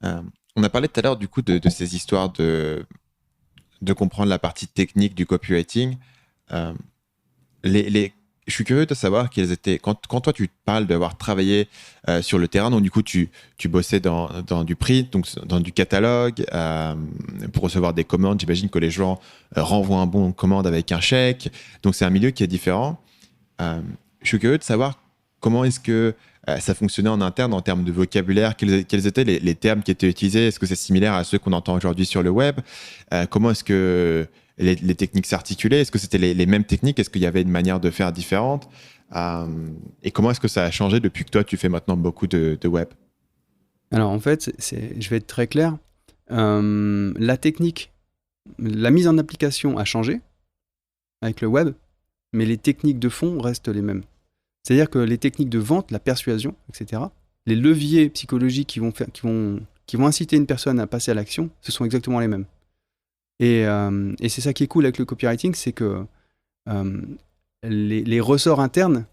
Euh, on a parlé tout à l'heure du coup de ces histoires de comprendre la partie technique du copywriting. Euh, les, je suis curieux de savoir quelles étaient, quand toi tu parles d'avoir travaillé sur le terrain, donc du coup tu bossais dans du print, donc dans du catalogue, pour recevoir des commandes. J'imagine que les gens renvoient un bon de commande avec un chèque, donc c'est un milieu qui est différent. Euh, je suis curieux de savoir comment est-ce que ça fonctionnait en interne en termes de vocabulaire, quels étaient les termes qui étaient utilisés, est-ce que c'est similaire à ceux qu'on entend aujourd'hui sur le web. Comment est-ce que les techniques s'articulaient, est-ce que c'était les mêmes techniques, est-ce qu'il y avait une manière de faire différente. Et comment est-ce que ça a changé depuis que toi tu fais maintenant beaucoup de web. Alors en fait, je vais être très clair. La technique, la mise en application a changé avec le web, mais les techniques de fond restent les mêmes. C'est-à-dire que les techniques de vente, la persuasion, etc., les leviers psychologiques qui vont inciter une personne à passer à l'action, ce sont exactement les mêmes. Et c'est ça qui est cool avec le copywriting, c'est que euh, les ressorts internes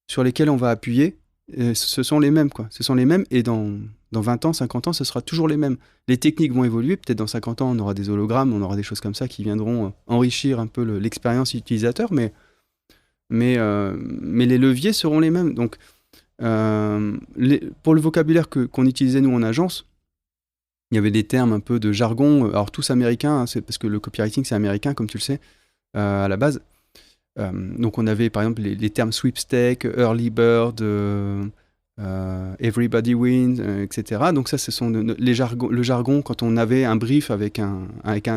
sur lesquels on va appuyer, ce sont les mêmes, quoi. Ce sont les mêmes, et dans 20 ans, 50 ans, ce sera toujours les mêmes. Les techniques vont évoluer, peut-être dans 50 ans, on aura des hologrammes, on aura des choses comme ça qui viendront enrichir un peu l'expérience utilisateur, mais les leviers seront les mêmes. Donc, pour le vocabulaire qu'on utilisait nous en agence, il y avait des termes un peu de jargon, alors tous américains, hein, c'est parce que le copywriting c'est américain, comme tu le sais, à la base. Donc on avait par exemple les termes sweepstake, early bird, everybody wins, etc. Donc ça, ce sont le jargon quand on avait un brief avec un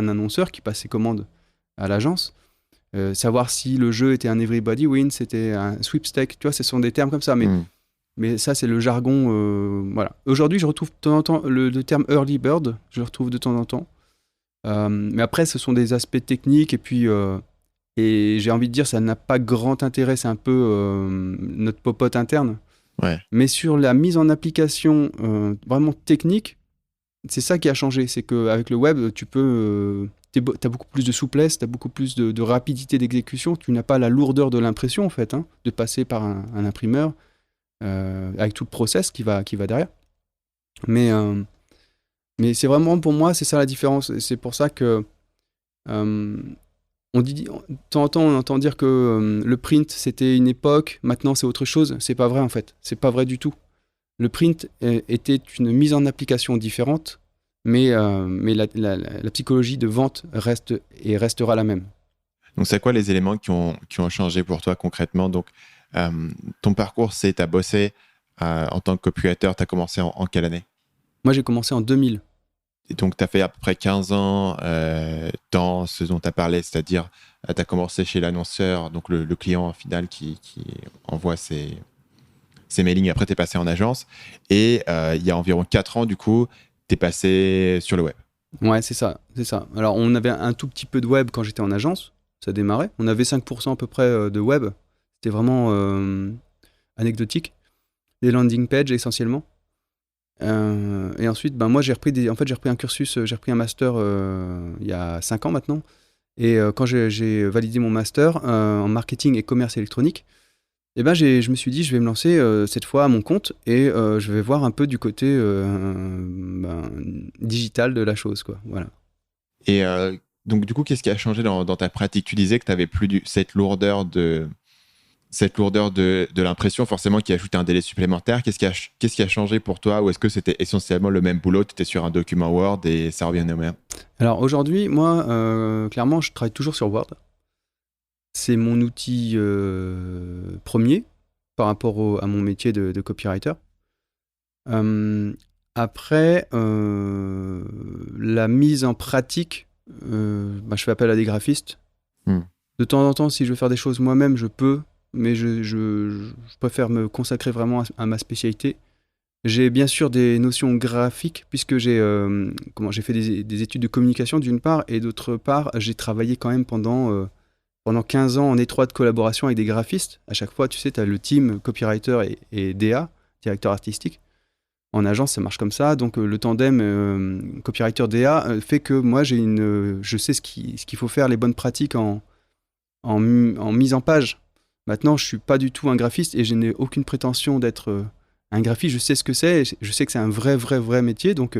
annonceur qui passait commande à l'agence. Savoir si le jeu était un everybody wins, c'était un sweepstake, tu vois, ce sont des termes comme ça. Hmm. Mais ça, c'est le jargon. Voilà. Aujourd'hui, je retrouve de temps en temps le terme early bird, je le retrouve de temps en temps. Mais après, ce sont des aspects techniques, et j'ai envie de dire, ça n'a pas grand intérêt, c'est un peu notre popote interne. Ouais. Mais sur la mise en application vraiment technique, c'est ça qui a changé. C'est qu'avec le web, t'as beaucoup plus de souplesse, t'as beaucoup plus de rapidité d'exécution. Tu n'as pas la lourdeur de l'impression, en fait, hein, de passer par un imprimeur, avec tout le process qui va derrière. Mais, euh, mais c'est vraiment, pour moi, c'est ça la différence. C'est pour ça que euh, de temps en temps, on entend dire que le print, c'était une époque, maintenant c'est autre chose. C'est pas vrai, en fait. C'est pas vrai du tout. Le print était une mise en application différente, mais la psychologie de vente reste et restera la même. Donc, c'est quoi les éléments qui ont changé pour toi concrètement? Donc, ton parcours, c'est tu as bossé en tant que copywriter, tu as commencé en quelle année? Moi, j'ai commencé en 2000. Et donc, tu as fait à peu près 15 ans dans ce dont tu as parlé, c'est-à-dire tu as commencé chez l'annonceur, donc le client final qui envoie ses mailings. Après, tu es passé en agence. Et il y a environ 4 ans, du coup, tu es passé sur le web. Ouais, c'est ça, c'est ça. Alors, on avait un tout petit peu de web quand j'étais en agence, ça démarrait. On avait 5% à peu près de web. C'était vraiment anecdotique. Des landing pages essentiellement. Et ensuite, ben moi, j'ai repris un cursus, j'ai repris un master il y a 5 ans maintenant. Et quand j'ai validé mon master en marketing et commerce électronique, eh ben je me suis dit, je vais me lancer cette fois à mon compte, et je vais voir un peu du côté digital de la chose, quoi. Voilà. Et donc, du coup, qu'est-ce qui a changé dans ta pratique? Tu disais que tu n'avais plus cette lourdeur de l'impression, forcément, qui ajoute un délai supplémentaire. Qu'est-ce qui a changé pour toi? Ou est-ce que c'était essentiellement le même boulot? Tu étais sur un document Word et ça revenait au même? Alors aujourd'hui, moi, clairement, je travaille toujours sur Word. C'est mon outil premier par rapport à mon métier de copywriter. Euh, Après, la mise en pratique, je fais appel à des graphistes. Hmm. De temps en temps, si je veux faire des choses moi-même, je peux, mais je préfère me consacrer vraiment à ma spécialité. J'ai bien sûr des notions graphiques, puisque j'ai fait des études de communication d'une part, et d'autre part, j'ai travaillé quand même pendant 15 ans en étroite collaboration avec des graphistes. À chaque fois, tu sais, tu as le team copywriter et DA, directeur artistique. En agence, ça marche comme ça. Donc, le tandem copywriter-DA fait que moi, je sais ce qu'il faut faire, les bonnes pratiques en mise en page. Maintenant, je ne suis pas du tout un graphiste, et je n'ai aucune prétention d'être Un graphiste, je sais ce que c'est, je sais que c'est un vrai métier, donc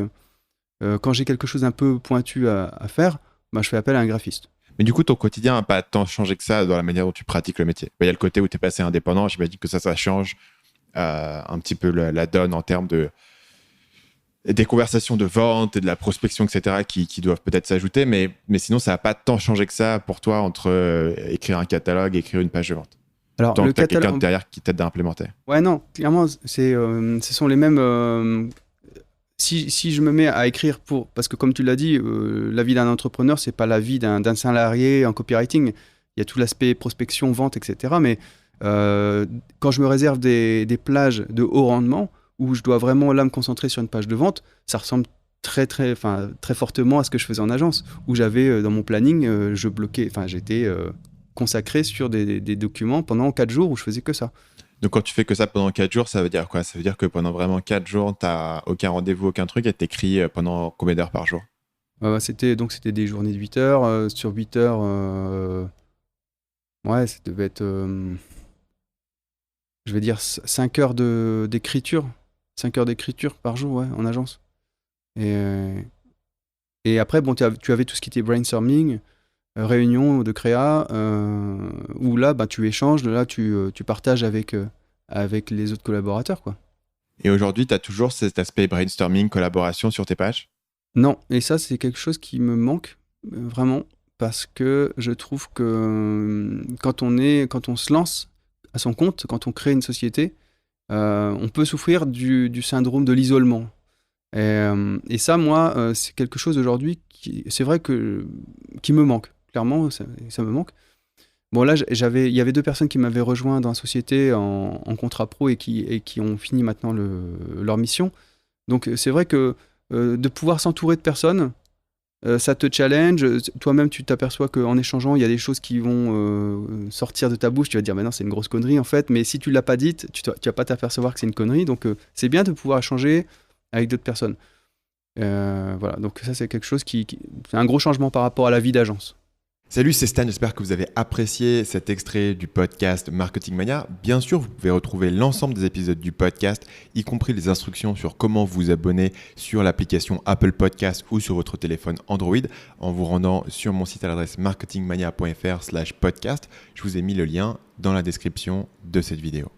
quand j'ai quelque chose un peu pointu à faire, bah, je fais appel à un graphiste. Mais du coup, ton quotidien n'a pas tant changé que ça dans la manière dont tu pratiques le métier. Il y a le côté où tu es passé indépendant, j'imagine que ça change un petit peu la donne en termes des conversations de vente et de la prospection, etc., qui doivent peut-être s'ajouter, mais sinon, ça n'a pas tant changé que ça pour toi entre écrire un catalogue et écrire une page de vente. Alors, Tant le que tu as quelqu'un catalogue... derrière qui t'aide à implémenter. Ouais, non, clairement, ce sont les mêmes... Si je me mets à écrire parce que comme tu l'as dit, la vie d'un entrepreneur, c'est pas la vie d'un salarié en copywriting. Il y a tout l'aspect prospection, vente, etc. Mais quand je me réserve des plages de haut rendement, où je dois vraiment là me concentrer sur une page de vente, ça ressemble très fortement à ce que je faisais en agence, où j'avais dans mon planning, j'étais consacré sur des documents pendant 4 jours où je faisais que ça. Donc, quand tu fais que ça pendant 4 jours, ça veut dire quoi? Ça veut dire que pendant vraiment 4 jours, tu n'as aucun rendez-vous, aucun truc, et t'écris pendant combien d'heures par jour? C'était des journées de 8 heures. Sur 8 heures, ouais, ça devait être, je vais dire, 5 heures d'écriture. 5 heures d'écriture par jour, ouais, en agence. Et après, bon, tu avais tout ce qui était brainstorming, réunion de créa, où là, bah, tu échanges, là, tu partages avec les autres collaborateurs, quoi. Et aujourd'hui, tu as toujours cet aspect brainstorming, collaboration sur tes pages? Non, et ça, c'est quelque chose qui me manque, vraiment, parce que je trouve que quand on se lance à son compte, quand on crée une société, on peut souffrir du syndrome de l'isolement. Et ça, moi, c'est quelque chose aujourd'hui c'est vrai qui me manque. Clairement, ça me manque. Bon, là, il y avait 2 personnes qui m'avaient rejoint dans la société en contrat pro et qui ont fini maintenant leur mission. Donc, c'est vrai que de pouvoir s'entourer de personnes, ça te challenge. Toi-même, tu t'aperçois qu'en échangeant, il y a des choses qui vont sortir de ta bouche. Tu vas te dire, non, c'est une grosse connerie en fait. Mais si tu ne l'as pas dite, tu vas pas t'apercevoir que c'est une connerie. Donc, c'est bien de pouvoir échanger avec d'autres personnes. Voilà, donc ça, c'est quelque chose c'est un gros changement par rapport à la vie d'agence. Salut, c'est Stan, j'espère que vous avez apprécié cet extrait du podcast Marketing Mania. Bien sûr, vous pouvez retrouver l'ensemble des épisodes du podcast, y compris les instructions sur comment vous abonner sur l'application Apple Podcast ou sur votre téléphone Android en vous rendant sur mon site à l'adresse marketingmania.fr/podcast. Je vous ai mis le lien dans la description de cette vidéo.